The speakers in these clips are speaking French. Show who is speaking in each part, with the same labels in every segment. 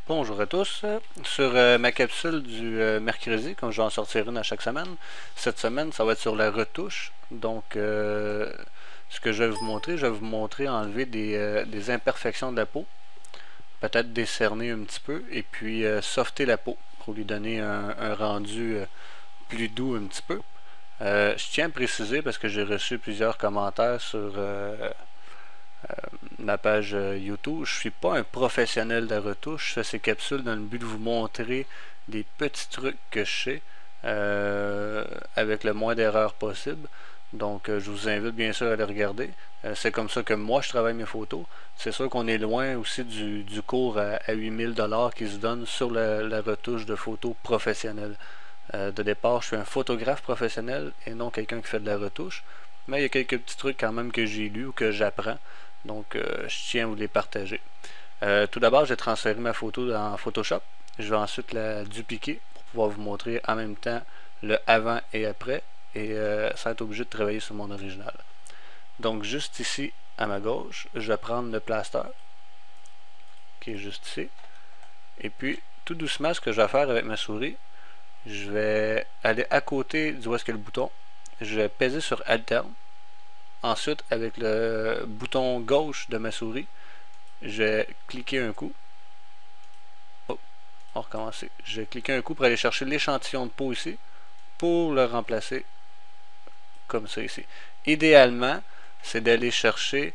Speaker 1: Bonjour à tous. Sur ma capsule du mercredi, comme je vais en sortir une à chaque semaine, cette semaine, ça va être sur la retouche. Donc, ce que je vais vous montrer enlever des imperfections de la peau, peut-être décerner un petit peu, et puis softer la peau pour lui donner un rendu plus doux un petit peu. Je tiens à préciser parce que j'ai reçu plusieurs commentaires sur ma page YouTube. Je suis pas un professionnel de retouche. Je fais ces capsules dans le but de vous montrer des petits trucs que je sais avec le moins d'erreurs possible. Donc, je vous invite bien sûr à les regarder. C'est comme ça que moi je travaille mes photos. C'est sûr qu'on est loin aussi du cours à 8000$ qui se donne sur la retouche de photos professionnelles. De départ, je suis un photographe professionnel et non quelqu'un qui fait de la retouche. Mais il y a quelques petits trucs quand même que j'ai lus ou que j'apprends. Donc, je tiens à vous les partager. Tout d'abord, j'ai transféré ma photo dans Photoshop. Je vais ensuite la dupliquer pour pouvoir vous montrer en même temps le avant et après. Et sans être obligé de travailler sur mon original. Donc, juste ici, à ma gauche, je vais prendre le plaster, qui est juste ici. Et puis, tout doucement, ce que je vais faire avec ma souris, je vais aller à côté du où est-ce qu'il y a le bouton. Je vais peser sur Alterne. Ensuite, avec le bouton gauche de ma souris, je vais cliquer un coup. Oh, on va recommencer. Je vais cliquer un coup pour aller chercher l'échantillon de peau ici, pour le remplacer comme ça ici. Idéalement, c'est d'aller chercher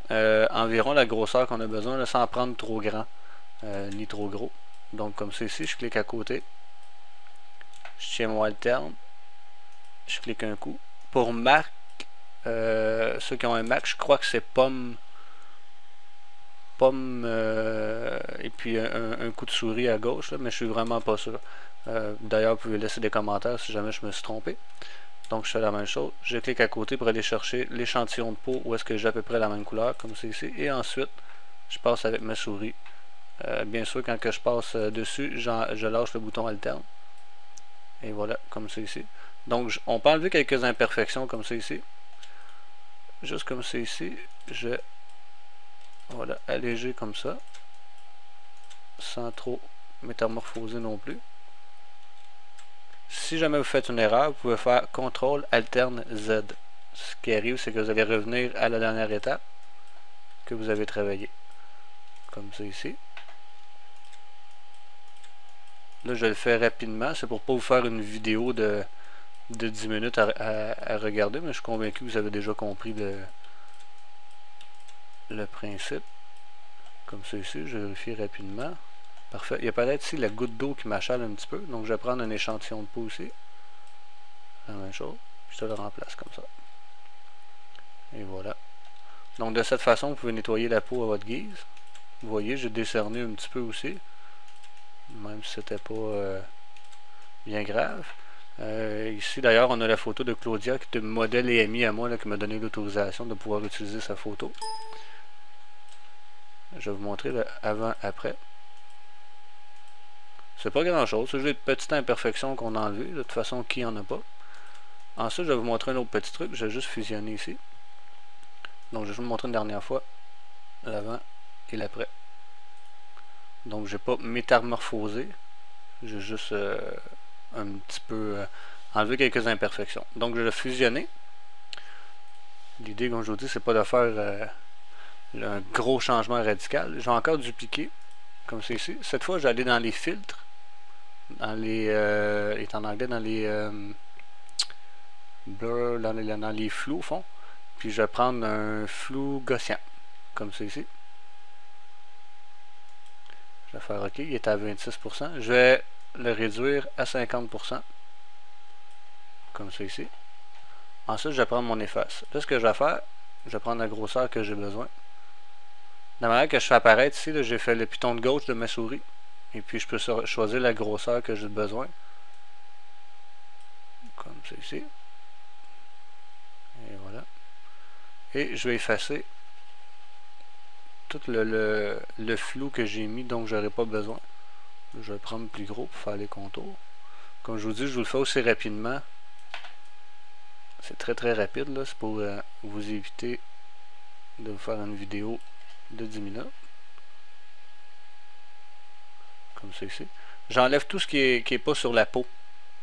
Speaker 1: environ la grosseur qu'on a besoin, là, sans prendre trop grand ni trop gros. Donc comme ça ici, je clique à côté. Je tiens mon alterne. Je clique un coup. Pour Mac, ceux qui ont un Mac, je crois que c'est pomme et puis un coup de souris à gauche, là, mais je suis vraiment pas sûr. D'ailleurs, vous pouvez laisser des commentaires si jamais je me suis trompé. Donc je fais la même chose, je clique à côté pour aller chercher l'échantillon de peau où est-ce que j'ai à peu près la même couleur, comme c'est ici, et ensuite je passe avec ma souris. Bien sûr, quand que je passe dessus, je lâche le bouton alterne. Et voilà, comme c'est ici. Donc on peut enlever quelques imperfections comme c'est ici. Juste comme c'est ici, je vais voilà, alléger comme ça, sans trop métamorphoser non plus. Si jamais vous faites une erreur, vous pouvez faire CTRL alterne Z. Ce qui arrive, c'est que vous allez revenir à la dernière étape que vous avez travaillé. Comme ça ici. Là, je le fais rapidement. C'est pour ne pas vous faire une vidéo de 10 minutes à regarder, mais je suis convaincu que vous avez déjà compris le principe. Comme ça ici, je vérifie rapidement. Parfait. Il y a peut-être ici la goutte d'eau qui m'achale un petit peu. Donc, je vais prendre un échantillon de peau ici. La même chose. Je te le remplace comme ça. Et voilà. Donc, de cette façon, vous pouvez nettoyer la peau à votre guise. Vous voyez, j'ai décerné un petit peu aussi. Même si c'était pas bien grave. Ici, d'ailleurs, on a la photo de Claudia, qui est le modèle EMI à moi, là, qui m'a donné l'autorisation de pouvoir utiliser sa photo. Je vais vous montrer le avant-après. C'est pas grand chose, c'est juste des petites imperfections qu'on a enlevées. De toute façon, qui en a pas. Ensuite, je vais vous montrer un autre petit truc. Je vais juste fusionner ici. Donc, je vais vous montrer une dernière fois l'avant et l'après. Donc, je n'ai pas métamorphosé. J'ai juste un petit peu enlevé quelques imperfections. Donc, je vais fusionner. L'idée, comme je vous dis, c'est pas de faire un gros changement radical. Je vais encore dupliquer, comme c'est ici. Cette fois, je vais aller dans les filtres. Dans les est en anglais, dans les blur, dans les flous au fond. Puis je vais prendre un flou gaussien, comme c'est ici. Je vais faire OK, il est à 26%. Je vais le réduire à 50%, comme ça ici. Ensuite, je vais prendre mon efface. Là, ce que je vais faire, je vais prendre la grosseur que j'ai besoin. De la manière que je fais apparaître ici, j'ai fait le piton de gauche de ma souris. Et puis, je peux choisir la grosseur que j'ai besoin. Comme ça ici. Et voilà. Et je vais effacer tout le flou que j'ai mis, donc j'aurai pas besoin. Je vais prendre plus gros pour faire les contours. Comme je vous dis, je vous le fais aussi rapidement. C'est très très rapide, là. C'est pour vous éviter de vous faire une vidéo de 10 minutes. comme ça ici. J'enlève tout ce qui est pas sur la peau,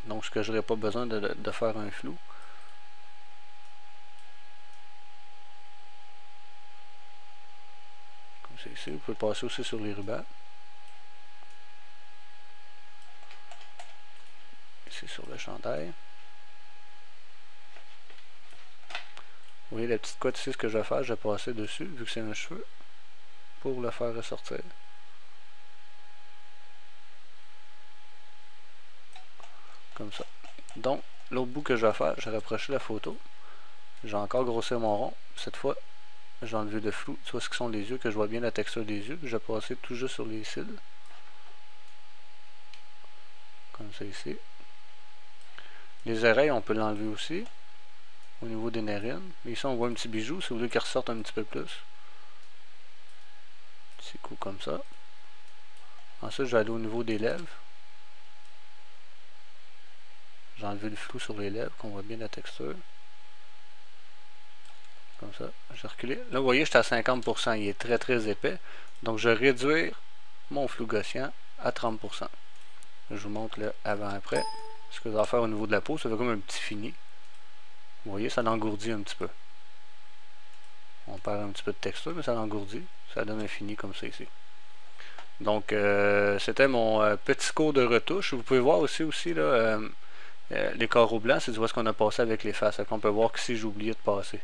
Speaker 1: donc ce que je n'aurais pas besoin de faire un flou. Comme ça ici, vous pouvez passer aussi sur les rubans. Ici sur le chandail. Vous voyez la petite cote ici, ce que je vais faire, je vais passer dessus, vu que c'est un cheveu, pour le faire ressortir. Comme ça. Donc, l'autre bout que je vais faire, je vais rapprocher la photo. J'ai encore grossir mon rond. Cette fois, j'ai enlevé le flou. Tu vois ce que sont les yeux, que je vois bien la texture des yeux. Je vais passer tout juste sur les cils. Comme ça ici. Les oreilles, on peut l'enlever aussi. Au niveau des narines. Mais ici, on voit un petit bijou. Si vous voulez qu'il ressorte un petit peu plus. Petit coup comme ça. Ensuite, je vais aller au niveau des lèvres. J'ai enlevé le flou sur les lèvres, qu'on voit bien la texture. Comme ça. J'ai reculé. Là, vous voyez, j'étais à 50%. Il est très très épais. Donc, je vais réduire mon flou gaussien à 30%. Je vous montre le avant-après. Ce que ça va faire au niveau de la peau, ça fait comme un petit fini. Vous voyez, ça l'engourdit un petit peu. On perd un petit peu de texture, mais ça l'engourdit. Ça donne un fini comme ça ici. Donc, c'était mon petit cours de retouche. Vous pouvez voir aussi là, les carreaux blancs, c'est du ce qu'on a passé avec les faces. On peut voir qu'ici, j'ai oublié de passer.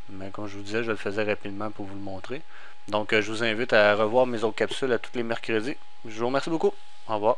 Speaker 1: Mais comme je vous disais, je le faisais rapidement pour vous le montrer. Donc, je vous invite à revoir mes autres capsules à tous les mercredis. Je vous remercie beaucoup. Au revoir.